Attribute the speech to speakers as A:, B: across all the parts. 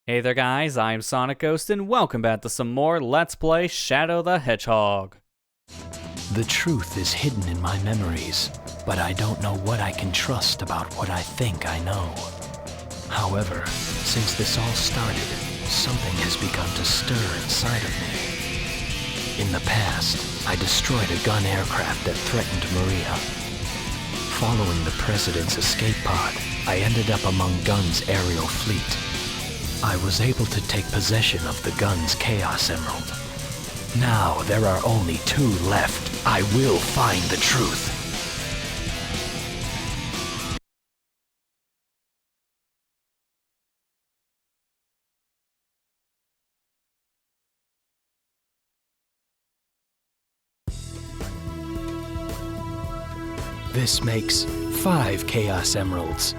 A: Hey there guys, I'm SonicGhost and welcome back to some more Let's Play Shadow the Hedgehog.
B: The truth is hidden in my memories, but I don't know what I can trust about what I think I know. However, since this all started, something has begun to stir inside of me. In the past, I destroyed a gun aircraft that threatened Maria. Following the President's escape pod, I ended up among Gunn's aerial fleet. I was able to take possession of the gun's Chaos Emerald. Now there are only two left. I will find the truth. This makes 5 Chaos Emeralds.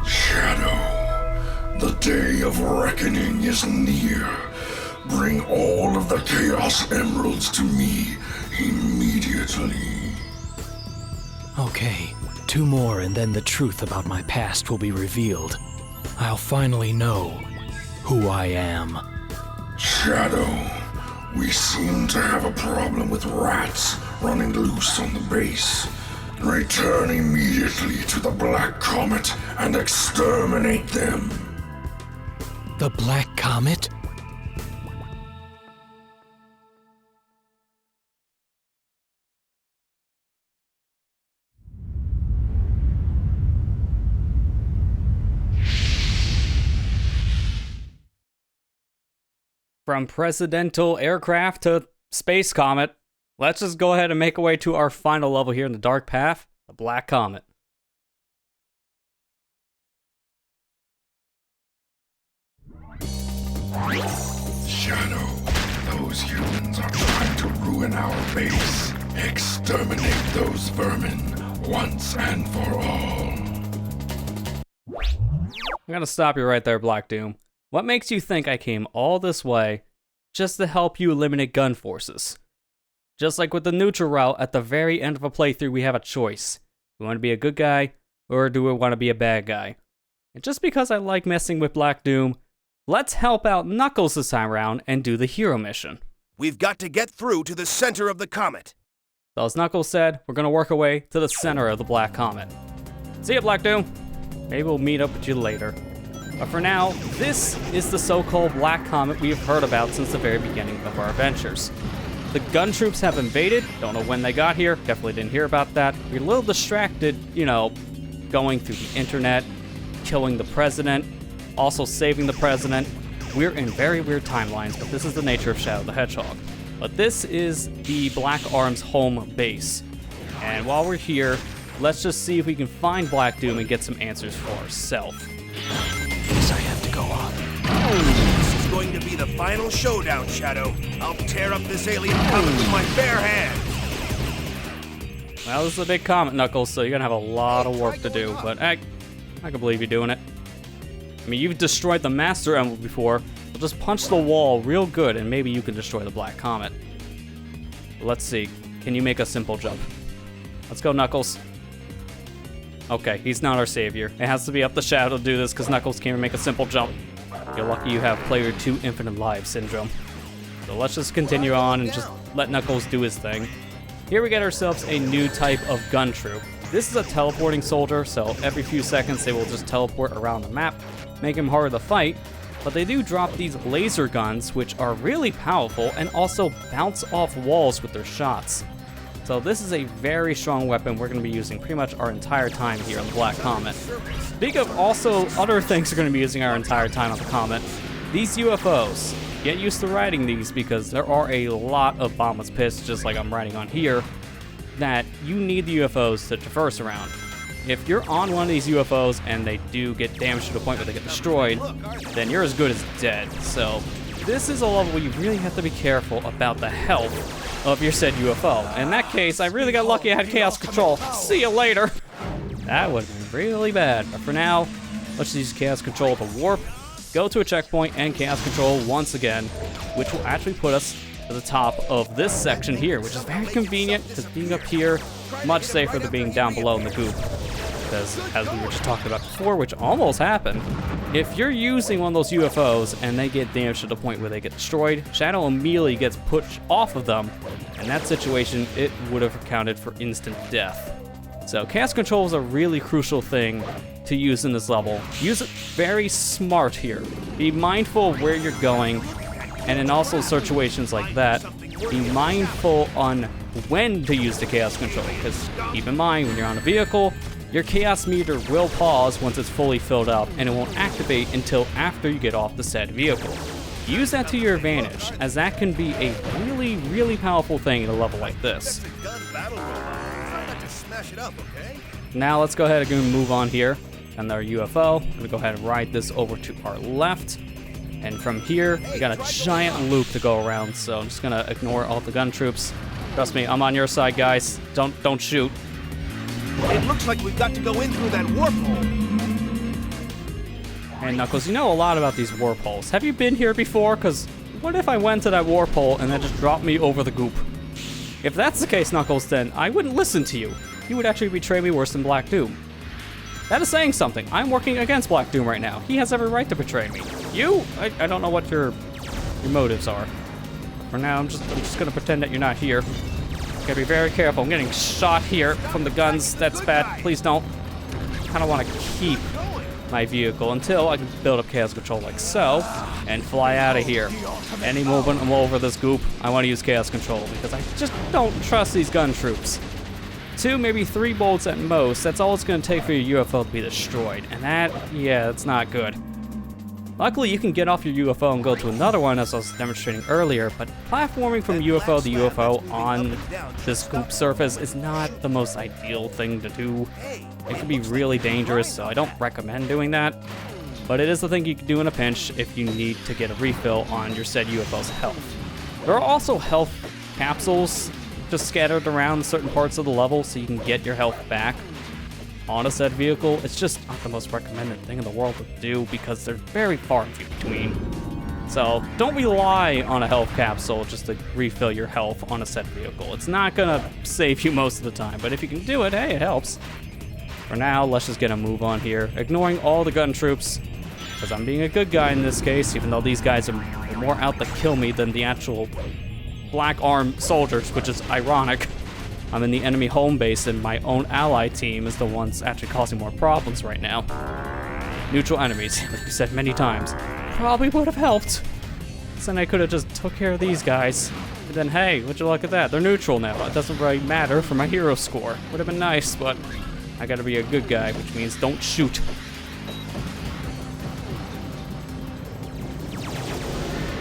C: Shadow, the day of reckoning is near. Bring all of the Chaos Emeralds to me immediately.
B: Okay, 2 more and then the truth about my past will be revealed. I'll finally know who I am.
C: Shadow, we seem to have a problem with rats running loose on the base. Return immediately to the Black Comet and exterminate them.
B: The Black Comet?
A: From presidential aircraft to space comet, let's just go ahead and make our way to our final level here in the Dark Path, the Black Comet.
C: Shadow, those humans are trying to ruin our base. Exterminate those vermin once and for all.
A: I'm gonna stop you right there, Black Doom. What makes you think I came all this way just to help you eliminate gun forces? Just like with the neutral route, at the very end of a playthrough, we have a choice. Do we want to be a good guy, or do we want to be a bad guy? And just because I like messing with Black Doom, let's help out Knuckles this time around and do the hero mission.
D: We've got to get through to the center of the comet.
A: So as Knuckles said, we're going to work our way to the center of the Black Comet. See ya, Black Doom. Maybe we'll meet up with you later. But for now, this is the so-called Black Comet we've heard about since the very beginning of our adventures. The gun troops have invaded, don't know when they got here, definitely didn't hear about that. We're a little distracted, going through the internet, killing the president, also saving the president. We're in very weird timelines, but this is the nature of Shadow the Hedgehog. But this is the Black Arm's home base. And while we're here, let's just see if we can find Black Doom and get some answers for ourselves.
B: Guess I have to go on.
D: This is going to be the final showdown, Shadow. I'll tear up this alien comet with my bare hands.
A: Well, this is a big comet, Knuckles, so you're gonna have a lot of work to do, but I can believe you're doing it. I mean, you've destroyed the Master Emerald before, so just punch the wall real good and maybe you can destroy the Black Comet. Let's see, can you make a simple jump? Let's go, Knuckles. Okay, he's not our savior. It has to be up to Shadow to do this because Knuckles can't even make a simple jump. You're lucky you have player 2 infinite lives syndrome. So let's just continue on and just let Knuckles do his thing. Here we get ourselves a new type of gun troop. This is a teleporting soldier, so every few seconds they will just teleport around the map, make him harder to fight, but they do drop these laser guns, which are really powerful and also bounce off walls with their shots. So this is a very strong weapon we're going to be using pretty much our entire time here on the Black Comet. Speaking of also other things we're going to be using our entire time on the Comet, these UFOs. Get used to riding these because there are a lot of bombless pits, just like I'm riding on here, that you need the UFOs to traverse around. If you're on one of these UFOs and they do get damaged to the point where they get destroyed, then you're as good as dead. So this is a level where you really have to be careful about the health of your said UFO. In that case, I really got lucky I had Chaos Control. See you later. That would have been really bad. But for now, let's use Chaos Control to warp, go to a checkpoint, and Chaos Control once again, which will actually put us to the top of this section here, which is very convenient because being up here, much safer than being down below in the goop. because as we were just talking about before, which almost happened, if you're using one of those UFOs and they get damaged to the point where they get destroyed, Shadow immediately gets pushed off of them. In that situation, it would have accounted for instant death. So chaos control is a really crucial thing to use in this level. Use it very smart here. Be mindful of where you're going, and in also situations like that, be mindful on when to use the chaos control, because keep in mind, when you're on a vehicle, your chaos meter will pause once it's fully filled up, and it won't activate until after you get off the said vehicle. Use that to your advantage, as that can be a really, really powerful thing in a level like this. Now let's go ahead and move on here, and our UFO. I'm gonna go ahead and ride this over to our left. And from here, we got a giant loop to go around, so I'm just gonna ignore all the gun troops. Trust me, I'm on your side, guys. Don't shoot.
D: It looks like we've got to go in through that warp hole.
A: And Knuckles, you know a lot about these warp holes. Have you been here before? Because what if I went to that warp hole and then just dropped me over the goop? If that's the case, Knuckles, then I wouldn't listen to you. You would actually betray me worse than Black Doom. That is saying something. I'm working against Black Doom right now. He has every right to betray me. You? I don't know what your motives are. For now, I'm just gonna pretend that you're not here. Gotta be very careful. I'm getting shot here from the guns. That's bad. Please don't. Kinda wanna keep my vehicle until I can build up chaos control like so, and fly out of here. Any movement I'm over this goop, I wanna use chaos control, because I just don't trust these gun troops. 2, maybe 3 bolts at most, that's all it's gonna take for your UFO to be destroyed. And that, yeah, that's not good. Luckily, you can get off your UFO and go to another one, as I was demonstrating earlier, but platforming from UFO to UFO on this goop surface is not the most ideal thing to do. It can be really dangerous, so I don't recommend doing that. But it is the thing you can do in a pinch if you need to get a refill on your said UFO's health. There are also health capsules just scattered around certain parts of the level so you can get your health back on a said vehicle. It's just not the most recommended thing in the world to do because they're very far in between. So don't rely on a health capsule just to refill your health on a said vehicle. It's not gonna save you most of the time, but if you can do it, hey, it helps. For now, let's just get a move on here, ignoring all the gun troops, because I'm being a good guy in this case, even though these guys are more out to kill me than the actual black armed soldiers, which is ironic. I'm in the enemy home base and my own ally team is the ones actually causing more problems right now. Neutral enemies, like we said many times, probably would have helped. So then I could have just took care of these guys. And then hey, would you look at that? They're neutral now. It doesn't really matter for my hero score. Would have been nice, but I gotta be a good guy, which means don't shoot.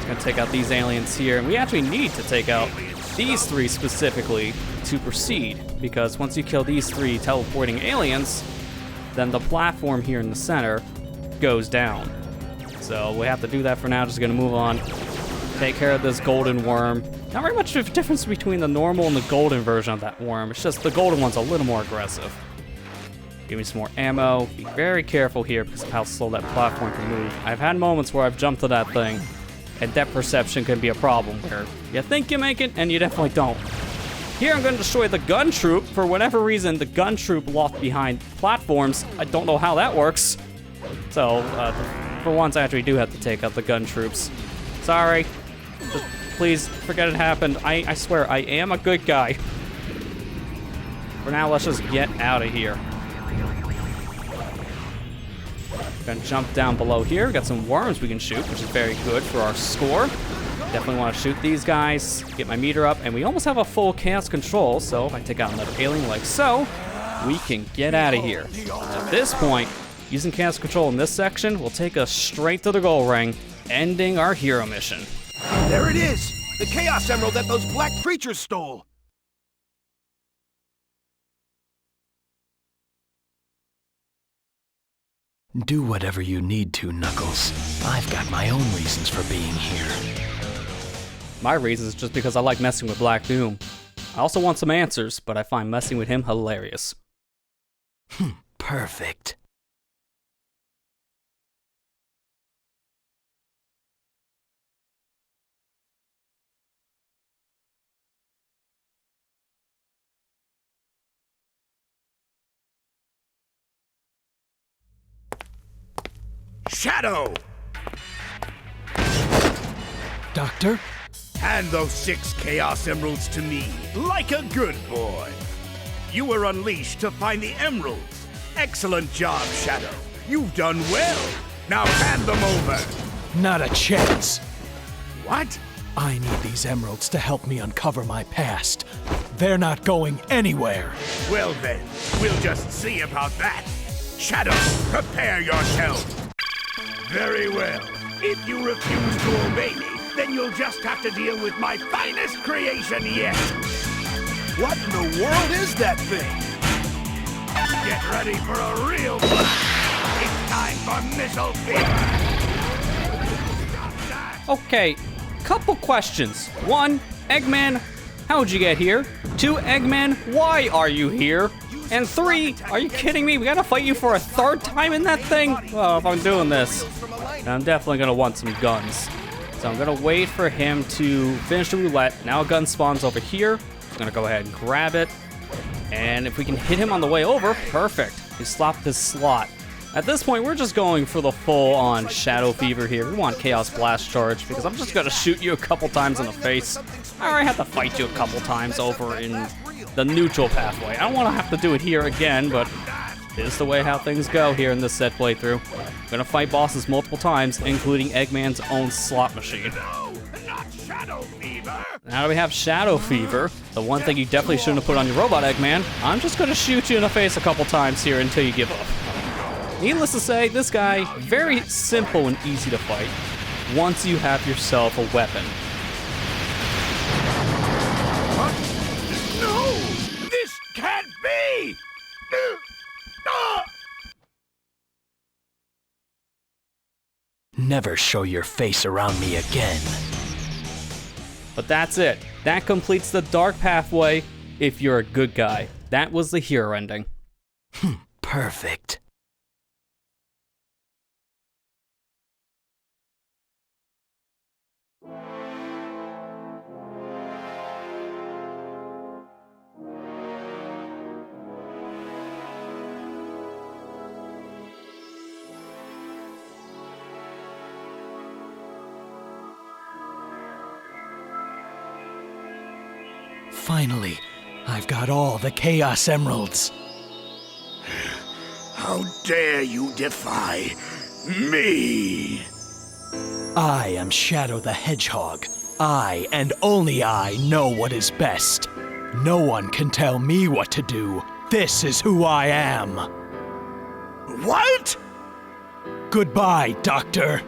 A: Gonna take out these aliens here, and we actually need to take out these 3 specifically to proceed, because once you kill these 3 teleporting aliens, then the platform here in the center goes down. So we have to do that for now. Just gonna move on, take care of this golden worm. Not very much of a difference between the normal and the golden version of that worm. It's just the golden one's a little more aggressive. Give me some more ammo. Be very careful here because of how slow that platform can move. I've had moments where I've jumped to that thing, and depth perception can be a problem where you think you make it and you definitely don't. Here I'm going to destroy the gun troop. For whatever reason, the gun troop locked behind platforms. I don't know how that works. So, for once I actually do have to take out the gun troops. Sorry. Just please forget it happened. I swear, I am a good guy. For now, let's just get out of here. Gonna jump down below here. We got some worms we can shoot, which is very good for our score. Definitely want to shoot these guys, get my meter up, and we almost have a full chaos control, so if I take out another alien like so, we can get out of here. At this point, using chaos control in this section will take us straight to the goal ring, ending our hero mission.
D: There it is! The Chaos Emerald that those black creatures stole!
B: Do whatever you need to, Knuckles. I've got my own reasons for being here.
A: My reason is just because I like messing with Black Doom. I also want some answers, but I find messing with him hilarious.
B: Perfect.
D: Shadow!
B: Doctor?
D: Hand those 6 Chaos Emeralds to me, like a good boy. You were unleashed to find the emeralds. Excellent job, Shadow. You've done well. Now hand them over.
B: Not a chance.
D: What?
B: I need these emeralds to help me uncover my past. They're not going anywhere.
D: Well then, we'll just see about that. Shadow, prepare yourself. Very well. If you refuse to obey me, then you'll just have to deal with my finest creation yet. What in the world is that thing? Get ready for a real blast. It's time for missile fever.
A: Okay, couple questions. 1, Eggman, how'd you get here? 2, Eggman, why are you here? And 3, are you kidding me? We gotta fight you for a 3rd time in that thing? Well, if I'm doing this, I'm definitely gonna want some guns. So I'm gonna wait for him to finish the roulette. Now a gun spawns over here. I'm gonna go ahead and grab it. And if we can hit him on the way over, perfect. He slapped his slot. At this point, we're just going for the full-on Shadow Fever here. We want Chaos Blast Charge, because I'm just gonna shoot you a couple times in the face. I already had to fight you a couple times over in the neutral pathway. I don't want to have to do it here again, but it's the way how things go here in this set playthrough. I'm gonna fight bosses multiple times, including Eggman's own slot machine. Now that we have Shadow Fever, the one thing you definitely shouldn't have put on your robot, Eggman, I'm just gonna shoot you in the face a couple times here until you give up. Needless to say, this guy, very simple and easy to fight, once you have yourself a weapon.
D: What? No! This can't be!
B: Never show your face around me again.
A: But that's it. That completes the Dark Pathway if you're a good guy. That was the hero ending.
B: Perfect. Finally, I've got all the Chaos Emeralds.
D: How dare you defy me?
B: I am Shadow the Hedgehog. I, and only I, know what is best. No one can tell me what to do. This is who I am.
D: What?
B: Goodbye, Doctor.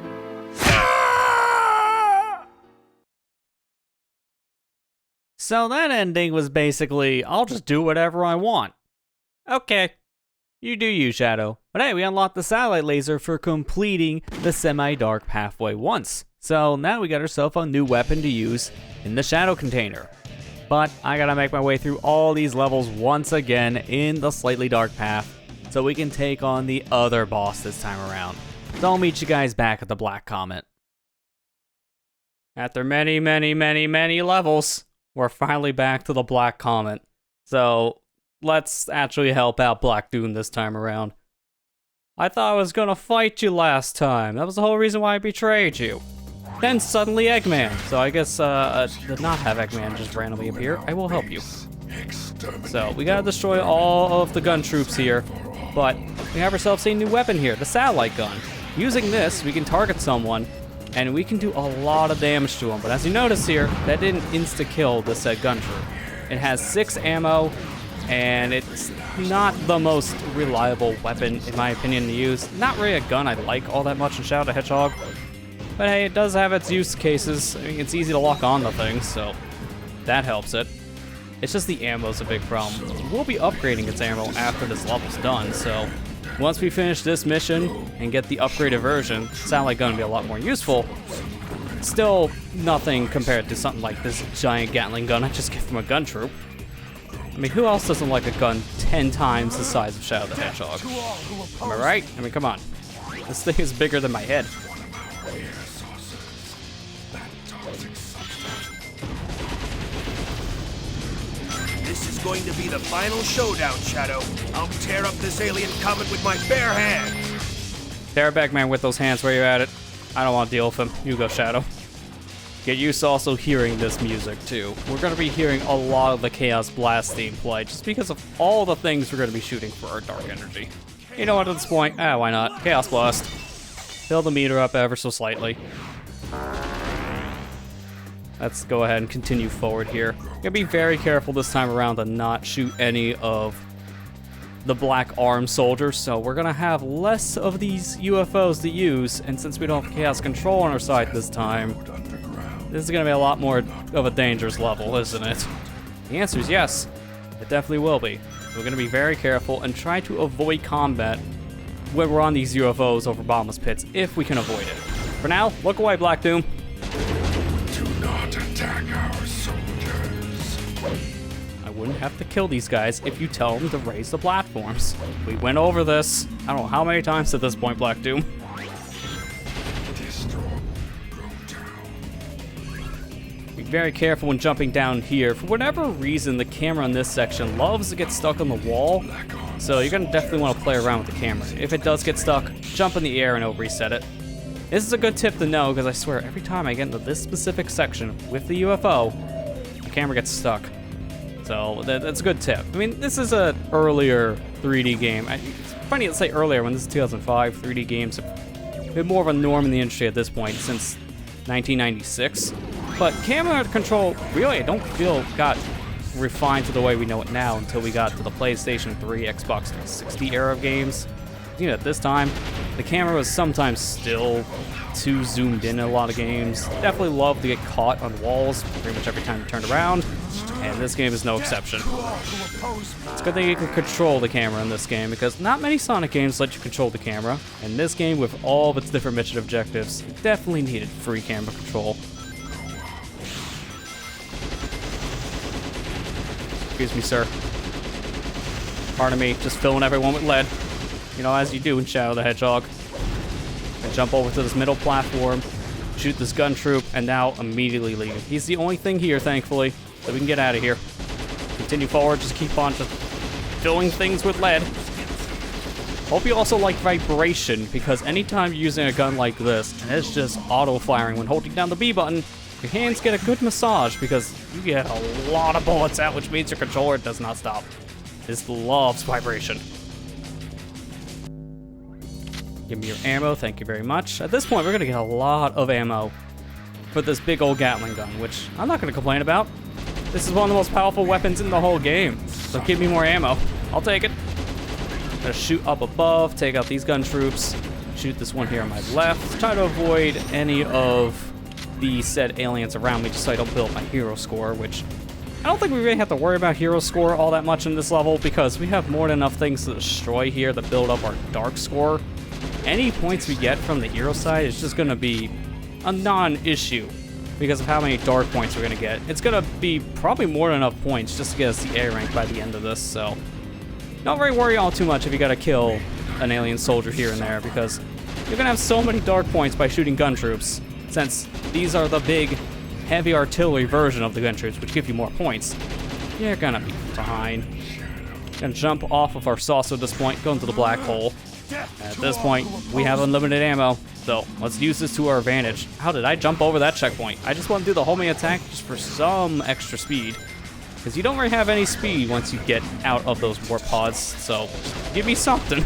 A: So that ending was basically, I'll just do whatever I want. Okay, you do you, Shadow. But hey, we unlocked the satellite laser for completing the semi-dark pathway once. So now we got ourselves a new weapon to use in the Shadow container. But I gotta make my way through all these levels once again in the slightly dark path so we can take on the other boss this time around. So I'll meet you guys back at the Black Comet. After many, many, many, many levels, we're finally back to the Black Comet. So let's actually help out Black Doom this time around. I thought I was gonna fight you last time. That was the whole reason why I betrayed you. Then suddenly Eggman. So I guess to not have Eggman just randomly appear, I will help you. So we gotta destroy all of the gun troops here, but we have ourselves a new weapon here, the satellite gun. Using this, we can target someone, and we can do a lot of damage to them. But as you notice here, that didn't insta-kill the said gun troop. It has 6 ammo, and it's not the most reliable weapon, in my opinion, to use. Not really a gun I like all that much in Shadow the Hedgehog. But hey, it does have its use cases. I mean, it's easy to lock on the thing, so that helps it. It's just the ammo's a big problem. We'll be upgrading its ammo after this level's done, so once we finish this mission and get the upgraded version, satellite gun will be a lot more useful. Still nothing compared to something like this giant Gatling gun I just get from a gun troop. I mean, who else doesn't like a gun 10 times the size of Shadow the Hedgehog? Am I right? I mean, come on. This thing is bigger than my head.
D: This is going to be the final showdown, Shadow. I'll tear up this alien comet with my bare hands.
A: Terrorback Man with those hands where you're at it. I don't want to deal with him. You go, Shadow. Get used to also hearing this music, too. We're going to be hearing a lot of the Chaos Blast theme play, just because of all the things we're going to be shooting for our Dark Energy. You know what, at this point, why not? Chaos Blast. Fill the meter up ever so slightly. Let's go ahead and continue forward here. Gotta be very careful this time around to not shoot any of the black arm soldiers, so we're gonna have less of these UFOs to use, and since we don't have Chaos Control on our side this time, this is gonna be a lot more of a dangerous level, isn't it? The answer is yes, it definitely will be. We're gonna be very careful and try to avoid combat when we're on these UFOs over bottomless pits, if we can avoid it. For now, look away, Black Doom.
C: Do not attack our soldiers.
A: I wouldn't have to kill these guys if you tell them to raise the platforms. We went over this, I don't know how many times at this point, Black Doom. Be very careful when jumping down here. For whatever reason, the camera in this section loves to get stuck on the wall, so you're gonna definitely want to play around with the camera. If it does get stuck, jump in the air and it'll reset it. This is a good tip to know, because I swear every time I get into this specific section with the UFO, the camera gets stuck. So that's a good tip. I mean, this is an earlier 3D game. It's funny to say earlier when this is 2005. 3D games have been more of a norm in the industry at this point since 1996. But camera control, really, I don't feel got refined to the way we know it now until we got to the PlayStation 3, Xbox 360 era of games. You know, at this time, the camera was sometimes still too zoomed in a lot of games. Definitely love to get caught on walls pretty much every time you turn around, and this game is no exception. It's a good thing you can control the camera in this game, because not many Sonic games let you control the camera, and this game, with all of its different mission objectives, definitely needed free camera control. Excuse me, sir. Pardon me, just filling everyone with lead. You know, as you do in Shadow the Hedgehog. I jump over to this middle platform, shoot this gun troop, and now immediately leave. He's the only thing here, thankfully, so we can get out of here. Continue forward, just keep on just filling things with lead. Hope you also like vibration, because anytime you're using a gun like this, and it's just auto-firing when holding down the B button, your hands get a good massage, because you get a lot of bullets out, which means your controller does not stop. This loves vibration. Give me your ammo, thank you very much. At this point, we're gonna get a lot of ammo for this big old Gatling gun, which I'm not gonna complain about. This is one of the most powerful weapons in the whole game, so give me more ammo. I'll take it. Gonna shoot up above, take out these gun troops, shoot this one here on my left, try to avoid any of the said aliens around me just so I don't build my hero score, which I don't think we really have to worry about hero score all that much in this level, because we have more than enough things to destroy here to build up our dark score. Any points we get from the hero side is just going to be a non-issue because of how many dark points we're going to get. It's going to be probably more than enough points just to get us the A rank by the end of this, so don't really worry all too much if you got to kill an alien soldier here and there, because you're going to have so many dark points by shooting gun troops, since these are the big, heavy artillery version of the gun troops, which give you more points. You're going to be fine. Gonna jump off of our saucer at this point, go into the black hole. At this point, we have unlimited ammo, so let's use this to our advantage. How did I jump over that checkpoint? I just want to do the homing attack just for some extra speed, because you don't really have any speed once you get out of those warp pods, so give me something.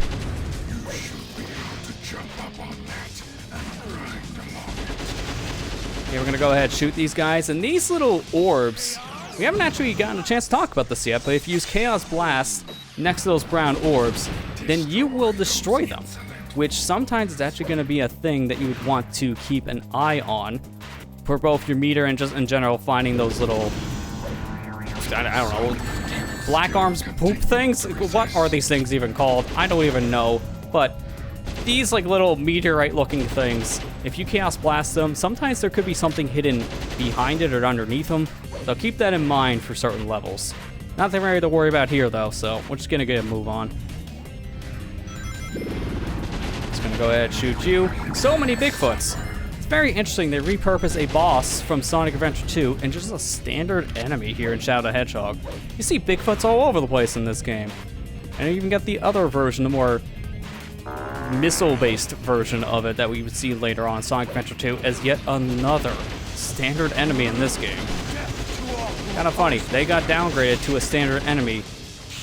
A: Okay, we're gonna go ahead and shoot these guys, and these little orbs, we haven't actually gotten a chance to talk about this yet, but if you use Chaos Blast next to those brown orbs, then you will destroy them, which sometimes is actually going to be a thing that you would want to keep an eye on for both your meter and just in general finding those little, I don't know, black arms poop things? What are these things even called? I don't even know, but these like little meteorite looking things, if you Chaos Blast them, sometimes there could be something hidden behind it or underneath them, so keep that in mind for certain levels. Nothing really to worry about here though, so we're just gonna get a move on. Just gonna go ahead and shoot you. So many Bigfoots. It's very interesting they repurpose a boss from Sonic Adventure 2 and just a standard enemy here in Shadow the Hedgehog. You see Bigfoots all over the place in this game. And you even got the other version, the more missile-based version of it that we would see later on in Sonic Adventure 2 as yet another standard enemy in this game. Kind of funny, they got downgraded to a standard enemy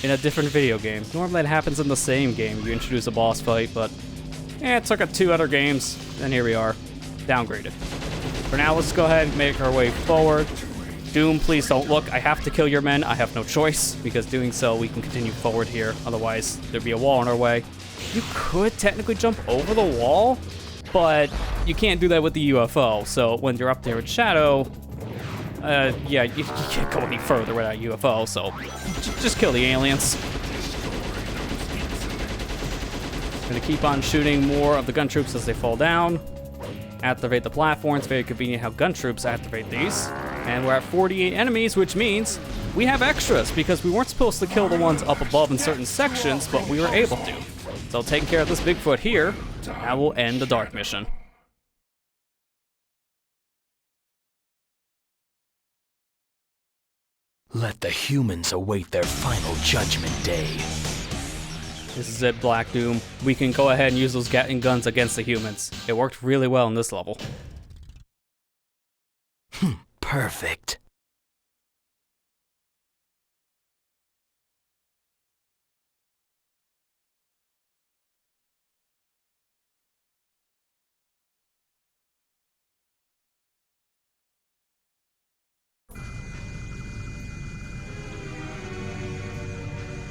A: in a different video game. Normally it happens in the same game, you introduce a boss fight, but it took 2 other games, and here we are, downgraded. For now, let's go ahead and make our way forward. Doom, please don't look. I have to kill your men. I have no choice, because doing so, we can continue forward here. Otherwise, there'd be a wall in our way. You could technically jump over the wall, but you can't do that with the UFO. So when you're up there with Shadow, yeah, you can't go any further without UFO, so just kill the aliens. Gonna keep on shooting more of the gun troops as they fall down. Activate the platforms. Very convenient how gun troops activate these. And we're at 48 enemies, which means we have extras, because we weren't supposed to kill the ones up above in certain sections, but we were able to. So taking care of this Bigfoot here, that will end the Dark mission.
B: Let the humans await their final judgment day.
A: This is it, Black Doom. We can go ahead and use those Gatling guns against the humans. It worked really well in this level.
B: Perfect.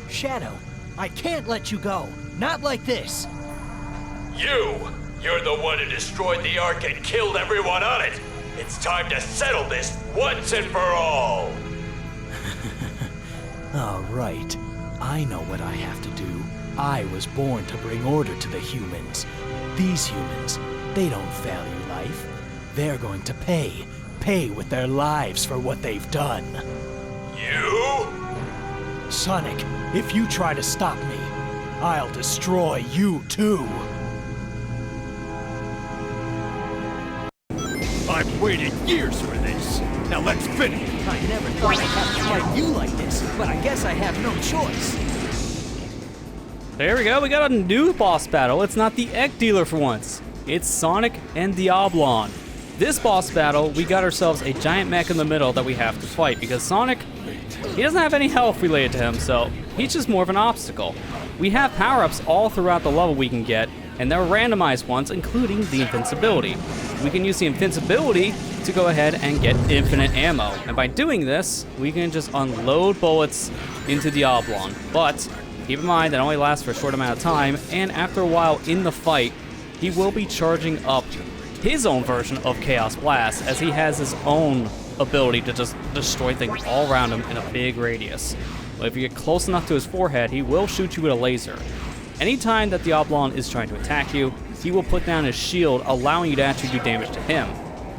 E: Shadow, I can't let you go. Not like this.
F: You're the one who destroyed the Ark and killed everyone on it. It's time to settle this once and for all.
B: All right. I know what I have to do. I was born to bring order to the humans. These humans, they don't value life. They're going to pay with their lives for what they've done.
F: You?
E: Sonic, if you try to stop me, I'll destroy you too.
D: I've waited years for this. Now let's finish.
E: I never thought I'd have to fight you like this, but I guess I have no choice.
A: There we go, we got a new boss battle. It's not the egg dealer for once. It's Sonic and Diablon. This boss battle, we got ourselves a giant mech in the middle that we have to fight, because Sonic, he doesn't have any health related to him, so he's just more of an obstacle. We have power-ups all throughout the level we can get, and they're randomized ones, including the invincibility. We can use the invincibility to go ahead and get infinite ammo, and by doing this, we can just unload bullets into Diablon. But keep in mind that only lasts for a short amount of time, and after a while in the fight, he will be charging up his own version of Chaos Blast, as he has his own ability to just destroy things all around him in a big radius. But if you get close enough to his forehead, he will shoot you with a laser. Anytime that Diablon is trying to attack you, he will put down his shield, allowing you to actually do damage to him.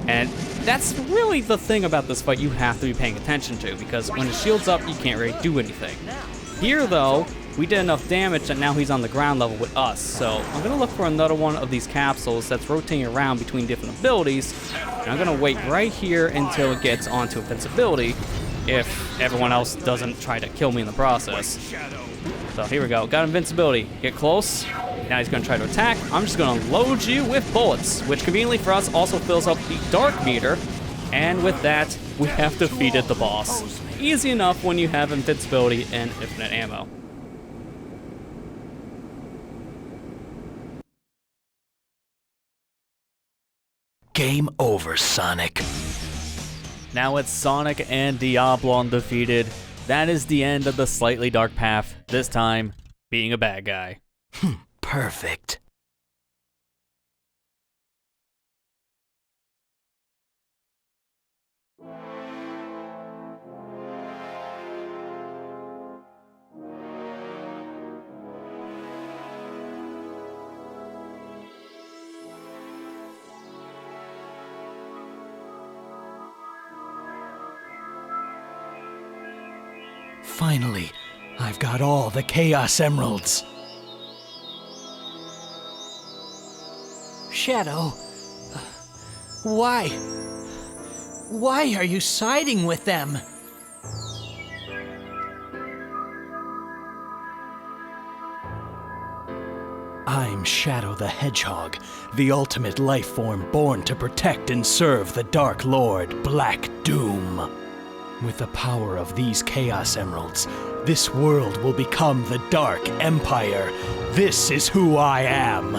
A: And that's really the thing about this fight you have to be paying attention to, because when his shield's up, you can't really do anything. Here, though, we did enough damage that now he's on the ground level with us. So I'm gonna look for another one of these capsules that's rotating around between different abilities. And I'm gonna wait right here until it gets onto invincibility, if everyone else doesn't try to kill me in the process. So here we go, got invincibility. Get close. Now he's gonna try to attack. I'm just gonna load you with bullets, which conveniently for us also fills up the dark meter. And with that, we have defeated the boss. Easy enough when you have invincibility and infinite ammo.
B: Game over, Sonic.
A: Now it's Sonic and Diablon defeated. That is the end of the slightly dark path, this time being a bad guy.
B: Perfect. Finally, I've got all the Chaos Emeralds.
E: Shadow, why? Why are you siding with them? I'm Shadow the Hedgehog, the ultimate life form born to protect and serve the Dark Lord, Black Doom. With the power of these Chaos Emeralds, this world will become the Dark Empire. This is who I am.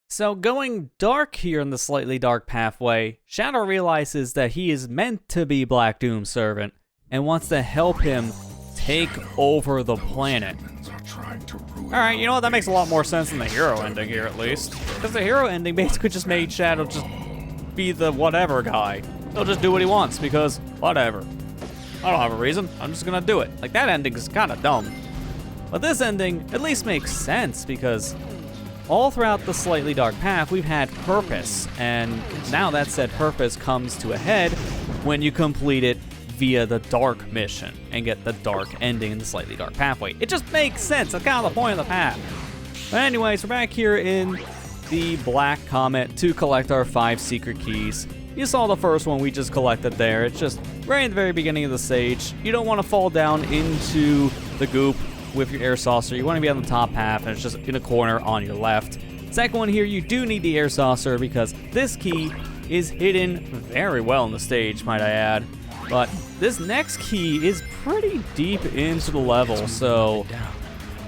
A: So going dark here in the slightly dark pathway, Shadow realizes that he is meant to be Black Doom's servant and wants to help him take over the planet. Alright, you know what, that makes a lot more sense than the hero ending here at least. Because the hero ending basically just made Shadow just be the whatever guy. He'll just do what he wants because whatever. I don't have a reason, I'm just gonna do it. Like, that ending is kinda dumb. But this ending at least makes sense because all throughout the slightly dark path, we've had purpose, and now that said purpose comes to a head when you complete it via the dark mission and get the dark ending in the slightly dark pathway. It just makes sense. That's kind of the point of the path. But anyways, we're back here in the Black Comet to collect our 5 secret keys. You saw the first one we just collected there. It's just right at the very beginning of the stage. You don't want to fall down into the goop with your air saucer. You want to be on the top half, and it's just in a corner on your left. Second one here, you do need the air saucer because this key is hidden very well in the stage, might I add. But this next key is pretty deep into the level, so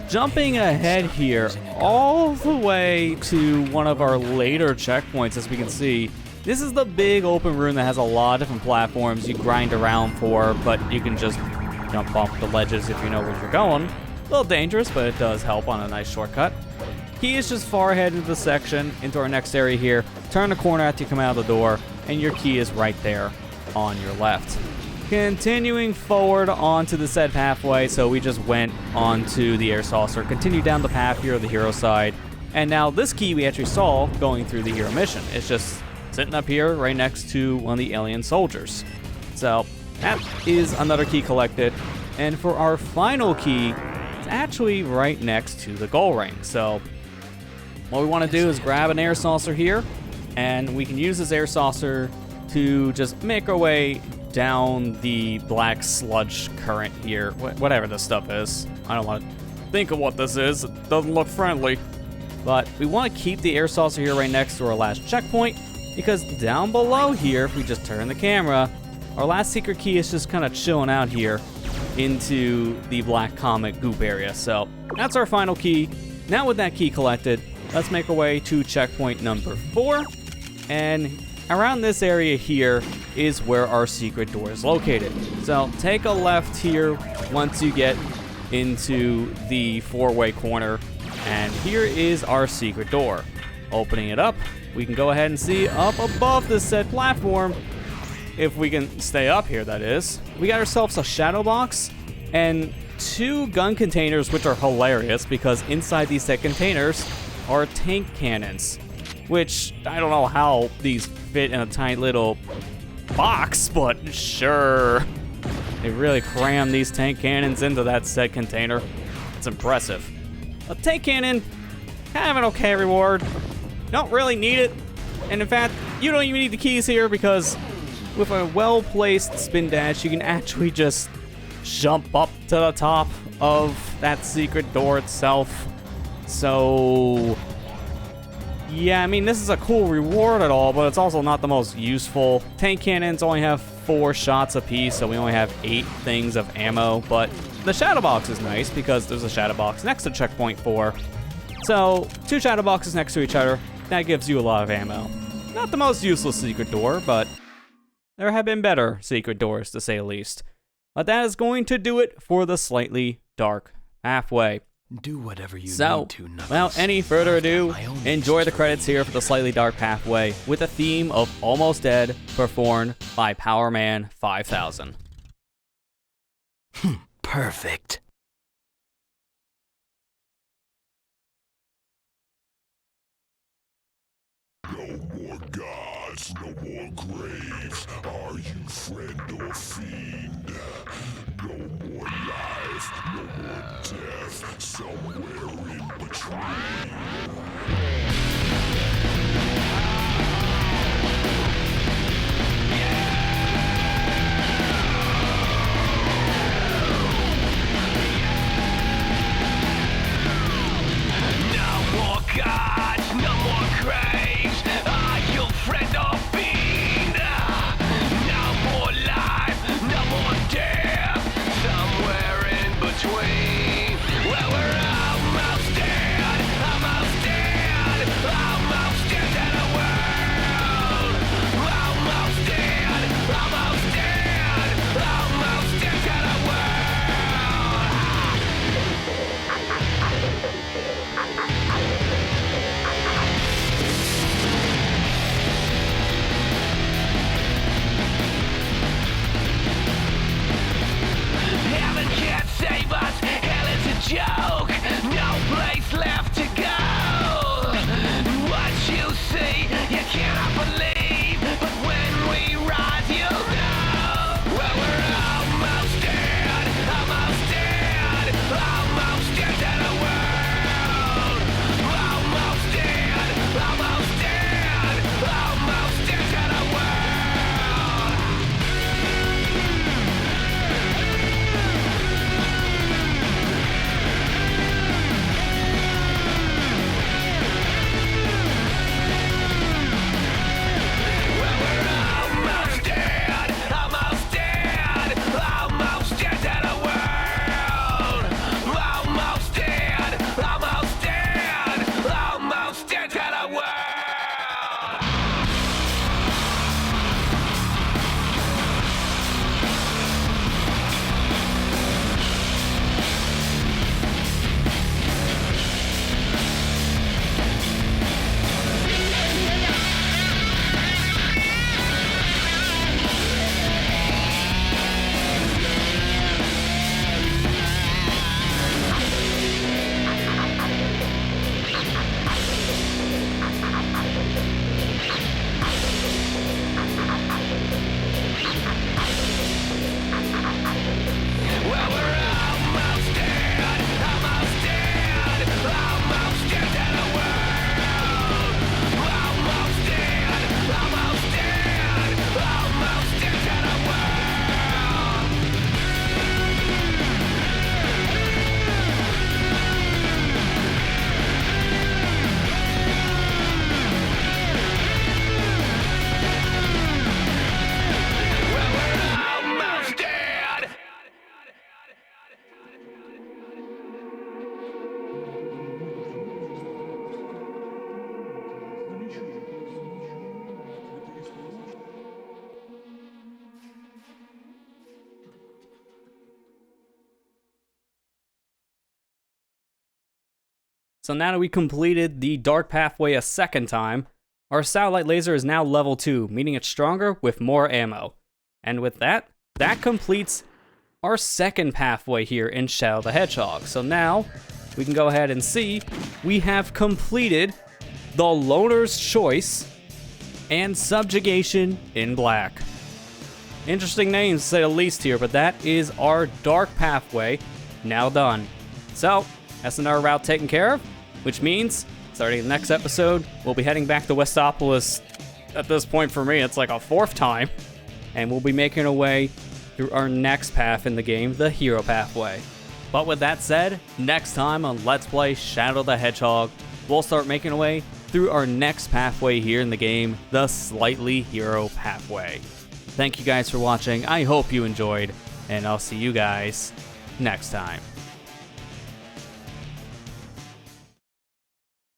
A: jumping ahead here all the way to one of our later checkpoints, as we can see, this is the big open room that has a lot of different platforms you grind around for, but you can just jump off the ledges if you know where you're going. A little dangerous, but it does help on a nice shortcut. Key is just far ahead into the section, into our next area here. Turn the corner after you come out of the door, and your key is right there on your left. Continuing forward onto the said pathway, so we just went onto the air saucer, continued down the path here on the hero side, and now this key we actually saw going through the hero mission. It's just sitting up here right next to one of the alien soldiers. So that is another key collected, and for our final key, it's actually right next to the goal ring. So what we want to do is grab an air saucer here, and we can use this air saucer to just make our way down the black sludge current here, whatever this stuff is. I don't want to think of what this is. It doesn't look friendly. But we want to keep the air saucer here right next to our last checkpoint, because down below here, if we just turn the camera, our last secret key is just kind of chilling out here into the Black Comet goop area. So that's our final key. Now with that key collected, let's make our way to checkpoint number 4. And around this area here is where our secret door is located. So take a left here once you get into the 4-way corner, and here is our secret door. Opening it up, we can go ahead and see up above this said platform, if we can stay up here that is, we got ourselves a shadow box and 2 gun containers, which are hilarious because inside these said containers are tank cannons, which I don't know how these fit in a tiny little box, but sure. They really cram these tank cannons into that said container. It's impressive. A tank cannon, kind of an okay reward. Don't really need it. And in fact, you don't even need the keys here because with a well-placed spin dash, you can actually just jump up to the top of that secret door itself. So yeah, I mean, this is a cool reward at all, but it's also not the most useful. Tank cannons only have 4 shots apiece, so we only have 8 things of ammo, but the shadow box is nice because there's a shadow box next to checkpoint 4. So 2 shadow boxes next to each other, that gives you a lot of ammo. Not the most useless secret door, but there have been better secret doors, to say the least. But that is going to do it for the slightly dark pathway.
B: Do whatever you need to, Knuckles.
A: Without any further ado, enjoy the credits here for the slightly dark pathway with a theme of Almost Dead performed by Powerman 5000.
B: Perfect.
C: No more gods, no more graves. Are you friend or fiend? No more life, no more death. Somewhere in between.
B: joke, no place left to go. What you see, you cannot believe, but when we rise, you'll know. Well, we're almost dead, almost dead, almost dead to the world. Almost dead, almost dead, almost dead to the world.
A: So now that we completed the dark pathway a second time, our satellite laser is now level 2, meaning it's stronger with more ammo. And with that, that completes our second pathway here in Shadow the Hedgehog. So now we can go ahead and see we have completed the Loner's Choice and Subjugation in Black. Interesting names to say the least here, but that is our dark pathway now done. So that's another route taken care of, which means starting the next episode, we'll be heading back to Westopolis. At this point for me, it's like a fourth time, and we'll be making our way through our next path in the game, the Hero Pathway. But with that said, next time on Let's Play Shadow the Hedgehog, we'll start making our way through our next pathway here in the game, the Slightly Hero Pathway. Thank you guys for watching, I hope you enjoyed, and I'll see you guys next time.